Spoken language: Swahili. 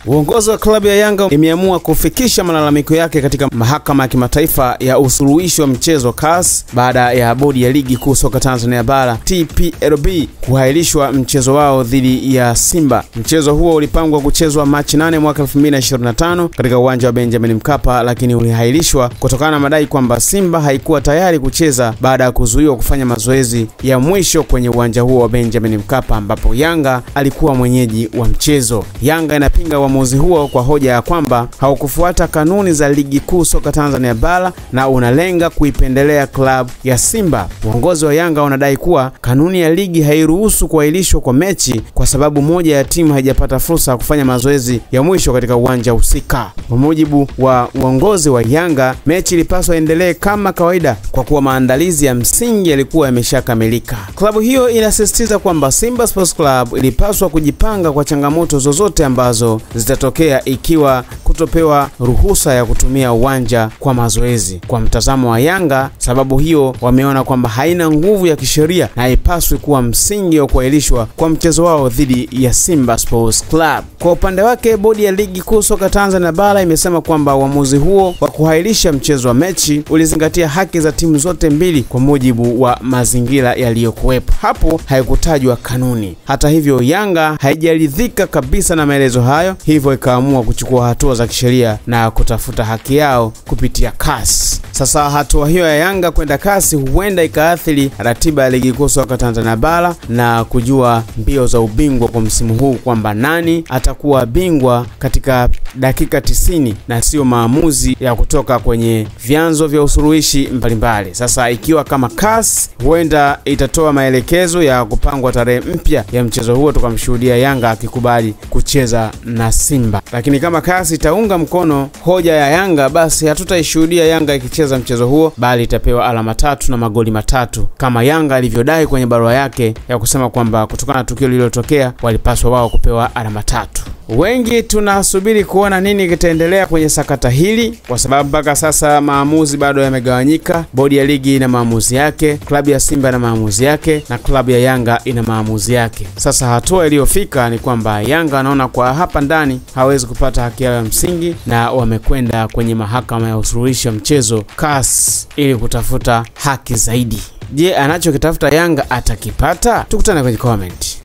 Uongozi wa klabu ya Yanga imeamua kufikisha malalamiko yake katika mahakama ya kimataifa ya usuluhishi wa mchezo CAS baada ya bodi ya ligi kuu soka Tanzania bara TPLB kuhairishwa mchezo wao dhidi ya Simba. Mchezo huo ulipangwa kuchezwa Machi 8 mwaka 2025 katika uwanja wa Benjamin Mkapa, lakini ulihairishwa kutokana na madai kwamba Simba haikuwa tayari kucheza baada ya kuzuiwa kufanya mazoezi ya mwisho kwenye uwanja huo wa Benjamin Mkapa ambapo Yanga alikuwa mwenyeji wa mchezo. Yanga inapinga uamuzi huo kwa hoja ya kwamba haukufuata kanuni za ligi kuu soka Tanzania bara na unalenga kuipendelea klabu ya Simba. Uongozi wa Yanga unadai kuwa kanuni ya ligi hairuhusu kuahirishwa kwa mechi kwa sababu moja ya timu haijapata fursa ya kufanya mazoezi ya mwisho katika uwanja husika. Kwa mujibu wa uongozi wa Yanga, mechi ilipaswa endelee kama kawaida kwa kuwa maandalizi ya msingi yalikuwa yameshakamilika. Klabu hiyo inasisitiza kwamba Simba Sports Club ilipaswa kujipanga kwa changamoto zozote ambazo zitatokea ikiwa kutopewa ruhusa ya kutumia uwanja kwa mazoezi. Kwa mtazamo wa Yanga, sababu hiyo wameona kwamba haina nguvu ya kisheria na haipaswi kuwa msingi wa kuahirishwa kwa mchezo wao dhidi ya Simba Sports Club. Kwa upande wake, bodi ya ligi kuu soka Tanzania bara imesema kwamba uamuzi huo wa kuahirisha mchezo wa mechi ulizingatia haki za timu zote mbili kwa mujibu wa mazingira yaliyokuwepo. Hapo haikutajwa kanuni. Hata hivyo, Yanga haijaridhika kabisa na maelezo hayo, hivyo ikaamua kuchukua hatua za kisheria na kutafuta haki yao kupitia CAS. Sasa hatua hiyo ya Yanga kwenda CAS huenda ikaathiri ratiba ya ligi kuu soka Tanzania bara na kujua mbio za ubingwa kwa msimu huu kwamba nani atakuwa bingwa katika dakika 90 na sio maamuzi ya kutoka kwenye vyanzo vya usuluhishi mbalimbali. Sasa ikiwa kama CAS huenda itatoa maelekezo ya kupangwa tarehe mpya ya mchezo huo, tukamshuhudia Yanga akikubali kucheza na Simba. Lakini kama CAS itaunga mkono hoja ya Yanga, basi hatutaishuhudia Yanga ikicheza mchezo huo, bali itapewa alama 3 na magoli 3 kama Yanga alivyodai kwenye barua yake ya kusema kwamba kutokana na tukio lililotokea walipaswa wao kupewa alama 3. Wengi tunasubiri kuona nini kitaendelea kwenye sakata hili kwa sababu mpaka sasa maamuzi bado yamegawanyika. Bodi ya ligi ina maamuzi yake, klabu ya Simba ina maamuzi yake na klabu ya Yanga ina maamuzi yake. Sasa hatua iliyofika ni kwamba Yanga anaona kwa hapa ndani hawezi kupata haki yao ya msingi na wamekwenda kwenye mahakama ya usuluhishi wa mchezo CAS ili kutafuta haki zaidi. Je, anachokitafuta Yanga atakipata? Tukutane kwenye comment.